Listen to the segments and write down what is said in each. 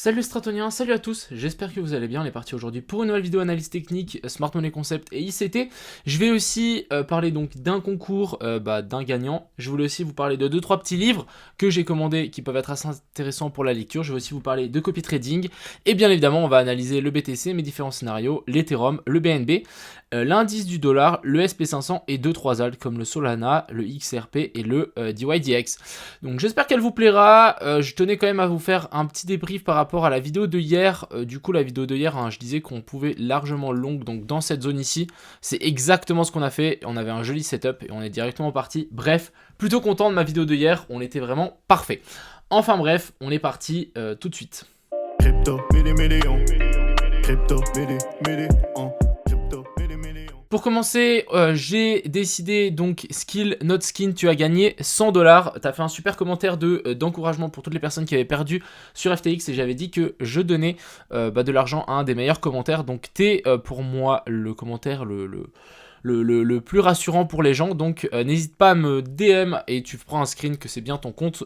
Salut les Stratoniens, salut à tous, j'espère que vous allez bien, on est parti aujourd'hui pour une nouvelle vidéo analyse technique, Smart Money Concept et ICT. Je vais aussi parler donc d'un concours, d'un gagnant. Je voulais aussi vous parler de 2-3 petits livres que j'ai commandés qui peuvent être assez intéressants pour la lecture. Je vais aussi vous parler de copy trading et bien évidemment on va analyser le BTC, mes différents scénarios, l'Ethereum, le BNB, l'indice du dollar, le SP500 et 2-3 alts comme le Solana, le XRP et le DYDX. Donc j'espère qu'elle vous plaira. Je tenais quand même à vous faire un petit débrief par rapport à la vidéo de hier. Du coup la vidéo de hier, je disais qu'on pouvait largement longue, donc dans cette zone ici, c'est exactement ce qu'on a fait. On avait un joli setup et on est directement parti. Bref, plutôt content de ma vidéo de hier, on était vraiment parfait. Enfin bref, on est parti tout de suite. Crypto, million. Crypto, million. Pour commencer, j'ai décidé donc skill, not skin, tu as gagné 100 $. Tu as fait un super commentaire d'encouragement pour toutes les personnes qui avaient perdu sur FTX et j'avais dit que je donnais de l'argent à un des meilleurs commentaires. Donc t'es pour moi le commentaire le plus rassurant pour les gens. Donc n'hésite pas à me DM et tu prends un screen que c'est bien ton compte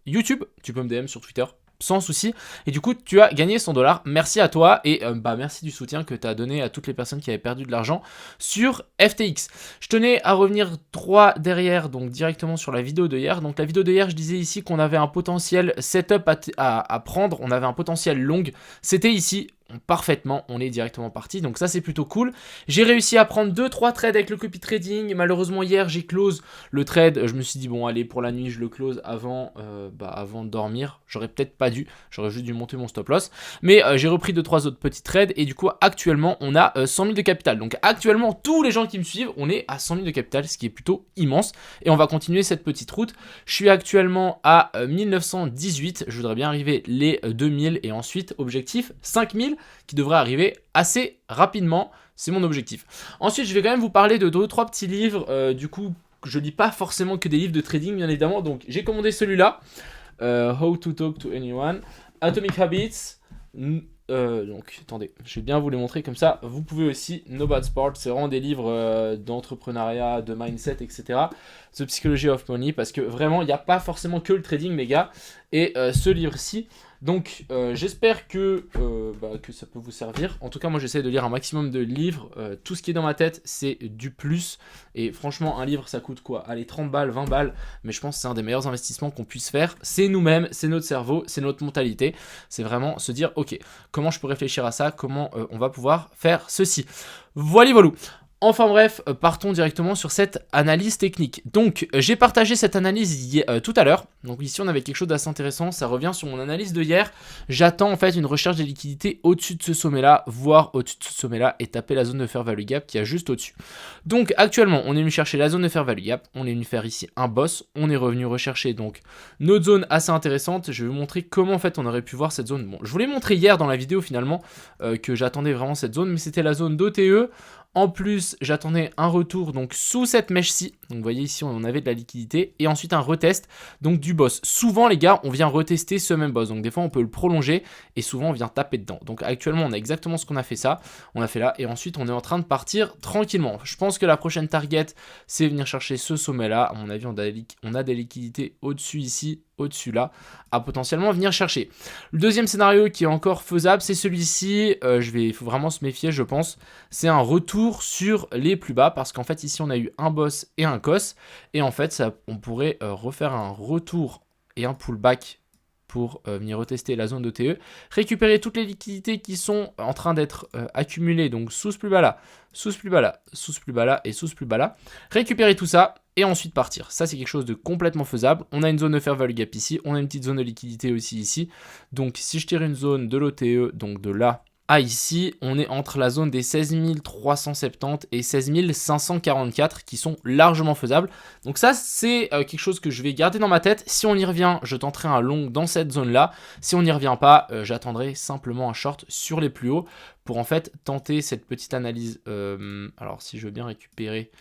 YouTube. Tu peux me DM sur Twitter sans souci, et du coup tu as gagné 100 $, merci à toi, et merci du soutien que tu as donné à toutes les personnes qui avaient perdu de l'argent sur FTX. Je tenais à revenir droit derrière, donc directement sur la vidéo de hier. Donc la vidéo de hier, je disais ici qu'on avait un potentiel setup à prendre, on avait un potentiel long, c'était ici. Parfaitement, on est directement parti, donc ça c'est plutôt cool. J'ai réussi à prendre 2-3 trades avec le copy trading. Malheureusement hier j'ai close le trade, je me suis dit bon allez pour la nuit je le close avant de dormir. J'aurais peut-être pas dû, j'aurais juste dû monter mon stop loss, mais j'ai repris 2-3 autres petits trades et du coup actuellement on a 100 000 de capital. Donc actuellement tous les gens qui me suivent, on est à 100 000 de capital, ce qui est plutôt immense, et on va continuer cette petite route. Je suis actuellement à 1918, je voudrais bien arriver les 2000 et ensuite objectif 5000 qui devrait arriver assez rapidement, c'est mon objectif. Ensuite je vais quand même vous parler de 2-3 petits livres, du coup je lis pas forcément que des livres de trading bien évidemment, donc j'ai commandé celui-là, How to Talk to Anyone, Atomic Habits, donc attendez, je vais bien vous les montrer comme ça, vous pouvez aussi, No Bad Sport, c'est vraiment des livres d'entrepreneuriat, de mindset, etc. The Psychology of Money, parce que vraiment il n'y a pas forcément que le trading les gars, et ce livre-ci, donc j'espère que ça peut vous servir. En tout cas moi j'essaie de lire un maximum de livres, tout ce qui est dans ma tête c'est du plus, et franchement un livre ça coûte quoi, allez 30 balles, 20 balles, mais je pense que c'est un des meilleurs investissements qu'on puisse faire, c'est nous-mêmes, c'est notre cerveau, c'est notre mentalité, c'est vraiment se dire ok, comment je peux réfléchir à ça, comment on va pouvoir faire ceci. Voilà. Enfin bref, partons directement sur cette analyse technique. Donc j'ai partagé cette analyse tout à l'heure. Donc ici on avait quelque chose d'assez intéressant, ça revient sur mon analyse de hier. J'attends en fait une recherche des liquidités au-dessus de ce sommet là, voire au-dessus de ce sommet là, et taper la zone de fair value gap qui est juste au-dessus. Donc actuellement on est venu chercher la zone de fair value gap, on est venu faire ici un boss, on est revenu rechercher donc notre zone assez intéressante. Je vais vous montrer comment en fait on aurait pu voir cette zone. Bon, je vous l'ai montré hier dans la vidéo finalement que j'attendais vraiment cette zone, mais c'était la zone d'OTE. En plus, j'attendais un retour donc sous cette mèche-ci. Donc vous voyez ici, on avait de la liquidité. Et ensuite un retest donc du boss. Souvent les gars, on vient retester ce même boss. Donc des fois, on peut le prolonger et souvent, on vient taper dedans. Donc actuellement, on a exactement ce qu'on a fait ça. On a fait là et ensuite, on est en train de partir tranquillement. Je pense que la prochaine target, c'est venir chercher ce sommet-là. À mon avis, on a des liquidités au-dessus ici, au-dessus là, à potentiellement venir chercher. Le deuxième scénario qui est encore faisable, c'est celui-ci. Il faut vraiment se méfier, je pense. C'est un retour sur les plus bas parce qu'en fait ici on a eu un boss et un cos et en fait on pourrait refaire un retour et un pullback pour venir retester la zone d'OTE, récupérer toutes les liquidités qui sont en train d'être accumulées, donc sous ce plus bas là, sous ce plus bas là, sous ce plus bas là et sous ce plus bas là, récupérer tout ça et ensuite partir. Ça c'est quelque chose de complètement faisable. On a une zone de fair value gap ici, on a une petite zone de liquidité aussi ici, donc si je tire une zone de l'OTE, donc de là ici, on est entre la zone des 16 370 et 16 544 qui sont largement faisables. Donc ça, c'est quelque chose que je vais garder dans ma tête. Si on y revient, je tenterai un long dans cette zone-là. Si on n'y revient pas, j'attendrai simplement un short sur les plus hauts pour en fait tenter cette petite analyse. Alors si je veux bien récupérer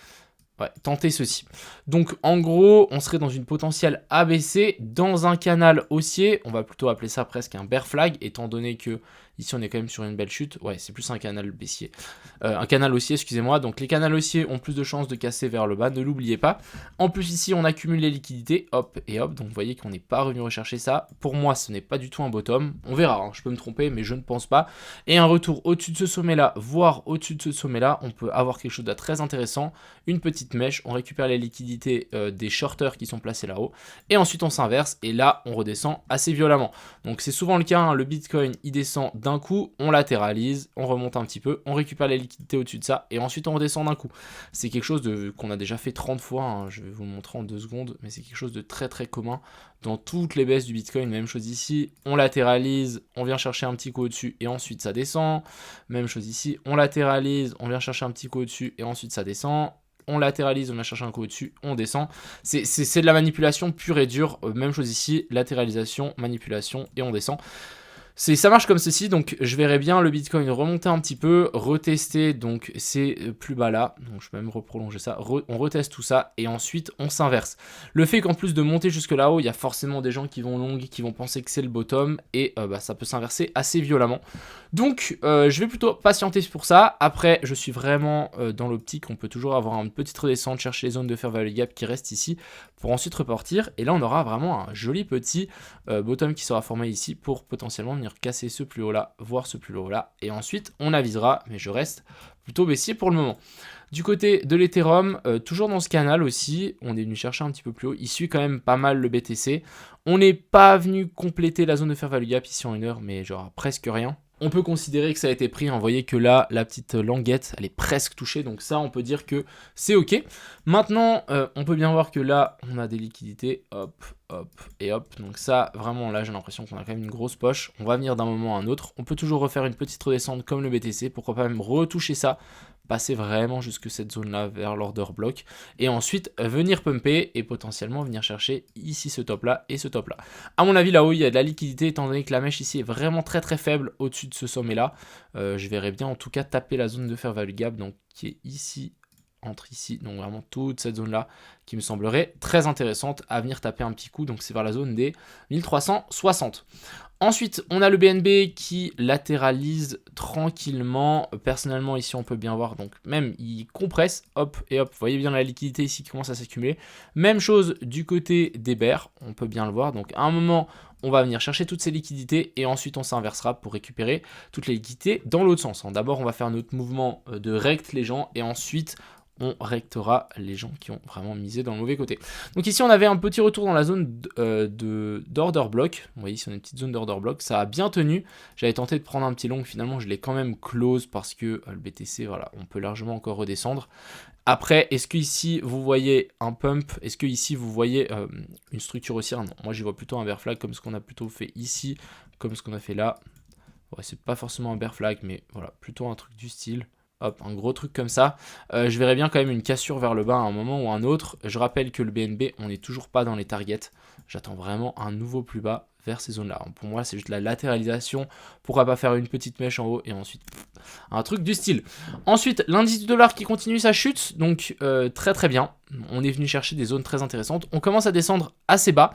Ouais, tenter ceci. Donc en gros, on serait dans une potentielle ABC, dans un canal haussier, on va plutôt appeler ça presque un bear flag, étant donné que ici on est quand même sur une belle chute, ouais c'est plus un canal baissier, un canal haussier excusez-moi, donc les canaux haussiers ont plus de chances de casser vers le bas, ne l'oubliez pas. En plus ici on accumule les liquidités, hop et hop, donc vous voyez qu'on n'est pas revenu rechercher ça, pour moi ce n'est pas du tout un bottom, on verra, hein, je peux me tromper mais je ne pense pas, et un retour au-dessus de ce sommet là, voire au-dessus de ce sommet là, on peut avoir quelque chose de très intéressant, une petite mèche, on récupère les liquidités des shorters qui sont placés là-haut, et ensuite on s'inverse, et là on redescend assez violemment. Donc c'est souvent le cas, hein, le Bitcoin il descend d'un coup, on latéralise, on remonte un petit peu, on récupère les liquidités au-dessus de ça, et ensuite on redescend d'un coup. C'est quelque chose qu'on a déjà fait 30 fois, hein, je vais vous le montrer en 2 secondes, mais c'est quelque chose de très très commun dans toutes les baisses du Bitcoin. Même chose ici, on latéralise, on vient chercher un petit coup au-dessus, et ensuite ça descend. Même chose ici, on latéralise, on vient chercher un petit coup au-dessus, et ensuite ça descend. On latéralise, on vient chercher un coup au-dessus, on descend. C'est de la manipulation pure et dure. Même chose ici, latéralisation, manipulation et on descend. Ça marche comme ceci, donc je verrai bien le Bitcoin remonter un petit peu, retester donc ces plus bas là, donc je peux même reprolonger ça, on reteste tout ça et ensuite on s'inverse. Le fait qu'en plus de monter jusque là-haut, il y a forcément des gens qui vont long, qui vont penser que c'est le bottom et ça peut s'inverser assez violemment. Donc je vais plutôt patienter pour ça. Après je suis vraiment dans l'optique, on peut toujours avoir une petite redescente, chercher les zones de fair value gap qui restent ici pour ensuite repartir et là on aura vraiment un joli petit bottom qui sera formé ici pour potentiellement venir casser ce plus haut là, voire ce plus haut là, et ensuite on avisera, mais je reste plutôt baissier pour le moment. Du côté de l'Ethereum, toujours dans ce canal aussi, on est venu chercher un petit peu plus haut, il suit quand même pas mal le BTC, on n'est pas venu compléter la zone de fair value gap ici en 1 heure, mais genre presque rien. On peut considérer que ça a été pris, hein. Vous voyez que là, la petite languette, elle est presque touchée, donc ça, on peut dire que c'est ok. Maintenant, on peut bien voir que là, on a des liquidités, hop, hop et hop. Donc ça, vraiment, là, j'ai l'impression qu'on a quand même une grosse poche. On va venir d'un moment à un autre. On peut toujours refaire une petite redescente comme le BTC, pourquoi pas même retoucher ça, passer vraiment jusque cette zone-là vers l'order block, et ensuite venir pumper et potentiellement venir chercher ici ce top-là et ce top-là. À mon avis, là-haut, il y a de la liquidité, étant donné que la mèche ici est vraiment très très faible au-dessus de ce sommet-là. Je verrais bien en tout cas taper la zone de fair value gap, donc qui est ici, entre ici, donc vraiment toute cette zone-là, qui me semblerait très intéressante à venir taper un petit coup, donc c'est vers la zone des 1360. Ensuite, on a le BNB qui latéralise tranquillement. Personnellement, ici, on peut bien voir, donc même il compresse, hop et hop. Vous voyez bien la liquidité ici qui commence à s'accumuler. Même chose du côté des bears, on peut bien le voir. Donc à un moment, on va venir chercher toutes ces liquidités et ensuite on s'inversera pour récupérer toutes les liquidités dans l'autre sens. D'abord, on va faire notre mouvement de rect les gens et ensuite on rectera les gens qui ont vraiment misé dans le mauvais côté. Donc ici on avait un petit retour dans la zone d'order block. Vous voyez ici on a une petite zone d'order block, ça a bien tenu. J'avais tenté de prendre un petit long, finalement je l'ai quand même close parce que le BTC, voilà, on peut largement encore redescendre. Après, est-ce que ici vous voyez un pump? Est-ce que ici vous voyez une structure haussière? Non, moi j'y vois plutôt un bear flag comme ce qu'on a plutôt fait ici, comme ce qu'on a fait là. Ouais, c'est pas forcément un bear flag, mais voilà, plutôt un truc du style. Hop, un gros truc comme ça. Je verrais bien quand même une cassure vers le bas à un moment ou un autre. Je rappelle que le BNB, on n'est toujours pas dans les targets. J'attends vraiment un nouveau plus bas vers ces zones-là. Pour moi, c'est juste la latéralisation. Pourquoi pas faire une petite mèche en haut et ensuite un truc du style. Ensuite, l'indice du dollar qui continue sa chute. Donc, très très bien. On est venu chercher des zones très intéressantes. On commence à descendre assez bas.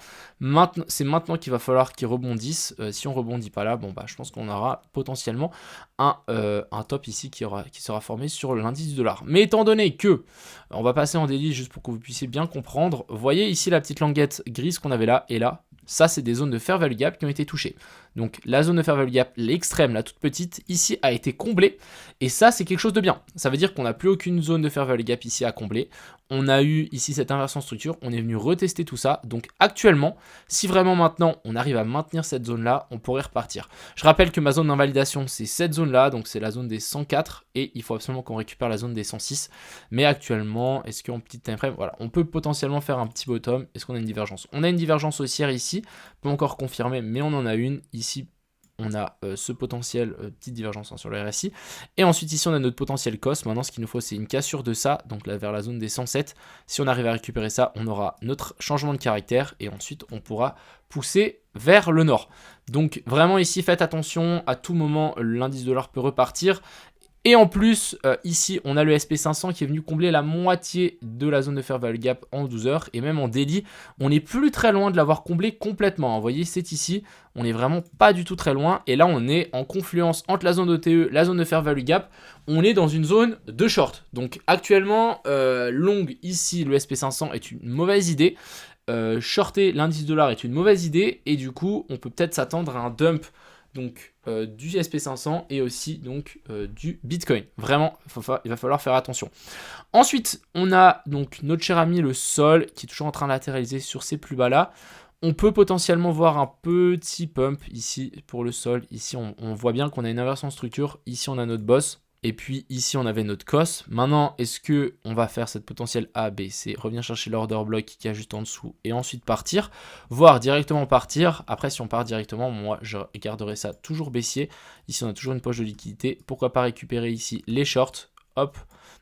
C'est maintenant qu'il va falloir qu'il rebondisse. Si on rebondit pas là, bon bah je pense qu'on aura potentiellement un top ici qui sera formé sur l'indice du dollar. Mais étant donné que, on va passer en délit juste pour que vous puissiez bien comprendre. Voyez ici la petite languette grise qu'on avait là et là. Ça, c'est des zones de fair value gap qui ont été touchées. Donc la zone de fair value gap, l'extrême, la toute petite, ici a été comblée. Et ça, c'est quelque chose de bien. Ça veut dire qu'on n'a plus aucune zone de fair value gap ici à combler. On a eu ici cette inversion structure. On est venu retester tout ça. Donc actuellement, si vraiment maintenant on arrive à maintenir cette zone-là, on pourrait repartir. Je rappelle que ma zone d'invalidation, c'est cette zone-là. Donc c'est la zone des 104. Et il faut absolument qu'on récupère la zone des 106. Mais actuellement, est-ce qu'en petit time frame, voilà, on peut potentiellement faire un petit bottom. Est-ce qu'on a une divergence? On a une divergence haussière ici. Pas encore confirmée, mais on en a une. Ici, on a ce potentiel, petite divergence sur le RSI. Et ensuite, ici, on a notre potentiel COS. Maintenant, ce qu'il nous faut, c'est une cassure de ça, donc là, vers la zone des 107. Si on arrive à récupérer ça, on aura notre changement de caractère. Et ensuite, on pourra pousser vers le nord. Donc, vraiment, ici, faites attention. À tout moment, l'indice dollar peut repartir. Et en plus, ici, on a le SP500 qui est venu combler la moitié de la zone de fair value gap en 12 heures. Et même en daily, on n'est plus très loin de l'avoir comblé complètement. Vous voyez, c'est ici, on n'est vraiment pas du tout très loin. Et là, on est en confluence entre la zone d'OTE, la zone de fair value gap. On est dans une zone de short. Donc actuellement, long ici, le SP500 est une mauvaise idée. Shorter l'indice dollar est une mauvaise idée. Et du coup, on peut peut-être s'attendre à un dump donc du SP500 et aussi donc du Bitcoin. Vraiment, il va falloir faire attention. Ensuite, on a donc notre cher ami le sol qui est toujours en train de latéraliser sur ces plus bas là. On peut potentiellement voir un petit pump ici pour le sol. Ici, on voit bien qu'on a une inversion de structure. Ici, on a notre boss. Et puis ici, on avait notre COS. Maintenant, est-ce qu'on va faire cette potentielle A, B, C, revenir chercher l'order block qui est juste en dessous et ensuite partir, voire directement partir. Après, si on part directement, moi, je garderai ça toujours baissier. Ici, on a toujours une poche de liquidité. Pourquoi pas récupérer ici les shorts. Hop.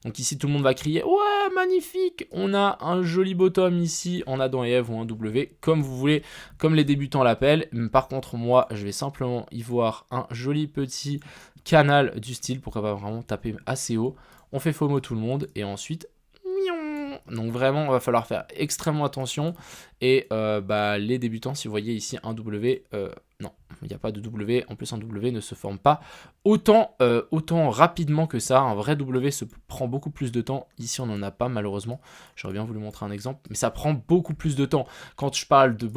Donc ici, tout le monde va crier « Ouais, magnifique !» On a un joli bottom ici en Adam et Ève ou un W, comme vous voulez, comme les débutants l'appellent. Par contre, moi, je vais simplement y voir un joli petit canal du style, pourquoi pas vraiment taper assez haut. On fait FOMO tout le monde et ensuite... Donc vraiment, il va falloir faire extrêmement attention. Et les débutants, si vous voyez ici un W, non, il n'y a pas de W. En plus, un W ne se forme pas autant rapidement que ça. Un vrai W se prend beaucoup plus de temps. Ici, on n'en a pas malheureusement. J'aurais bien voulu montrer un exemple, mais ça prend beaucoup plus de temps. Quand je parle de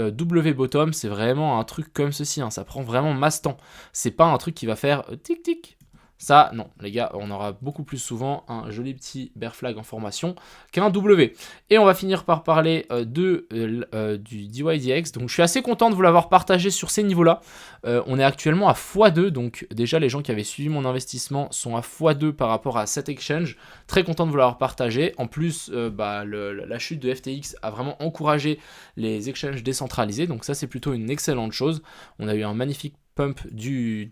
W bottom, c'est vraiment un truc comme ceci. Hein. Ça prend vraiment masse temps. C'est pas un truc qui va faire tic tic. Ça, non, les gars, on aura beaucoup plus souvent un joli petit bear flag en formation qu'un W. Et on va finir par parler du DYDX. Donc, je suis assez content de vous l'avoir partagé sur ces niveaux-là. On est actuellement à x2. Donc, déjà, les gens qui avaient suivi mon investissement sont à x2 par rapport à cet exchange. Très content de vous l'avoir partagé. En plus, la chute de FTX a vraiment encouragé les exchanges décentralisés. Donc, ça, c'est plutôt une excellente chose. On a eu un magnifique pump du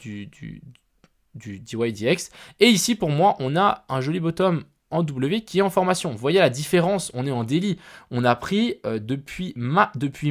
DYDX. Et ici, pour moi, on a un joli bottom en W qui est en formation. Vous voyez la différence, on est en daily. On a pris depuis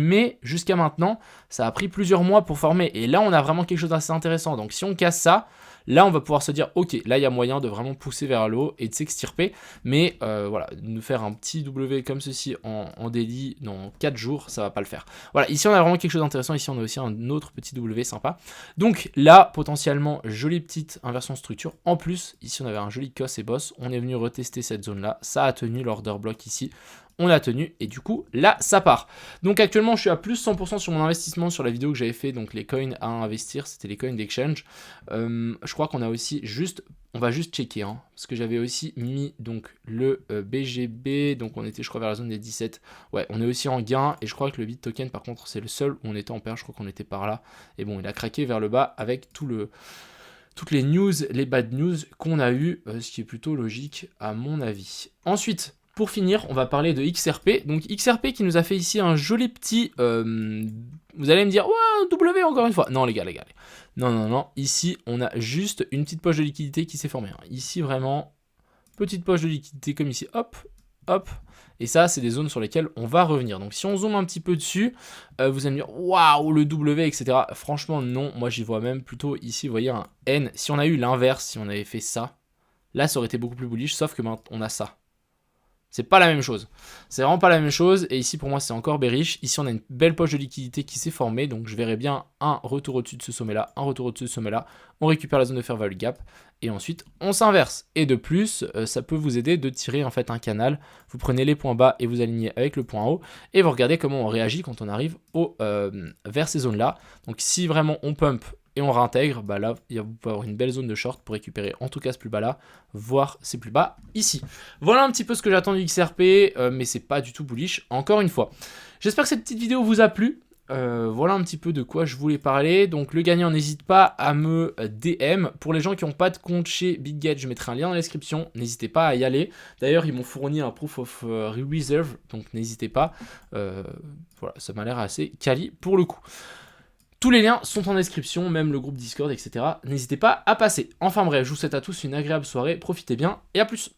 mai jusqu'à maintenant, ça a pris plusieurs mois pour former. Et là, on a vraiment quelque chose d'assez intéressant. Donc, si on casse ça, là, on va pouvoir se dire, ok, là, il y a moyen de vraiment pousser vers le haut et de s'extirper. Mais voilà, nous faire un petit W comme ceci en daily dans 4 jours, ça va pas le faire. Voilà, ici, on a vraiment quelque chose d'intéressant. Ici, on a aussi un autre petit W sympa. Donc là, potentiellement, jolie petite inversion de structure. En plus, ici, on avait un joli COS et boss. On est venu retester cette zone-là. Ça a tenu l'order block ici. On a tenu et du coup là ça part. Donc actuellement je suis à plus 100% sur mon investissement sur la vidéo que j'avais fait, donc les coins à investir, c'était les coins d'exchange. Je crois qu'on a aussi on va juste checker hein, parce que j'avais aussi mis donc le BGB, donc on était je crois vers la zone des 17. Ouais, on est aussi en gain et je crois que le BitToken par contre c'est le seul où on était en perte, je crois qu'on était par là. Et bon il a craqué vers le bas avec toutes les news, les bad news qu'on a eu, ce qui est plutôt logique à mon avis. Ensuite, pour finir, on va parler de XRP. Donc XRP qui nous a fait ici un joli petit... vous allez me dire, ouais, W encore une fois. Non les gars. Non. Ici, on a juste une petite poche de liquidité qui s'est formée. Ici, vraiment, petite poche de liquidité comme ici. Hop, hop. Et ça, c'est des zones sur lesquelles on va revenir. Donc si on zoome un petit peu dessus, vous allez me dire, waouh, le W, etc. Franchement, non. Moi, j'y vois même plutôt ici, vous voyez, un N. Si on a eu l'inverse, si on avait fait ça, là, ça aurait été beaucoup plus bullish, sauf que maintenant, on a ça. C'est pas la même chose. C'est vraiment pas la même chose. Et ici, pour moi, c'est encore bearish. Ici, on a une belle poche de liquidité qui s'est formée. Donc, je verrai bien un retour au-dessus de ce sommet-là, un retour au-dessus de ce sommet-là. On récupère la zone de fair value gap. Et ensuite, on s'inverse. Et de plus, ça peut vous aider de tirer en fait un canal. Vous prenez les points bas et vous alignez avec le point haut. Et vous regardez comment on réagit quand on arrive vers ces zones-là. Donc, si vraiment on pump et on réintègre, bah là, vous pouvez avoir une belle zone de short pour récupérer en tout cas ce plus bas là, voire ces plus bas ici. Voilà un petit peu ce que j'attends du XRP, mais c'est pas du tout bullish, encore une fois. J'espère que cette petite vidéo vous a plu. Voilà un petit peu de quoi je voulais parler. Donc le gagnant, n'hésite pas à me DM. Pour les gens qui n'ont pas de compte chez BitGet, je mettrai un lien dans la description. N'hésitez pas à y aller. D'ailleurs, ils m'ont fourni un proof of reserve, donc n'hésitez pas. Voilà, ça m'a l'air assez quali pour le coup. Tous les liens sont en description, même le groupe Discord, etc. N'hésitez pas à passer. Enfin bref, je vous souhaite à tous une agréable soirée, profitez bien et à plus.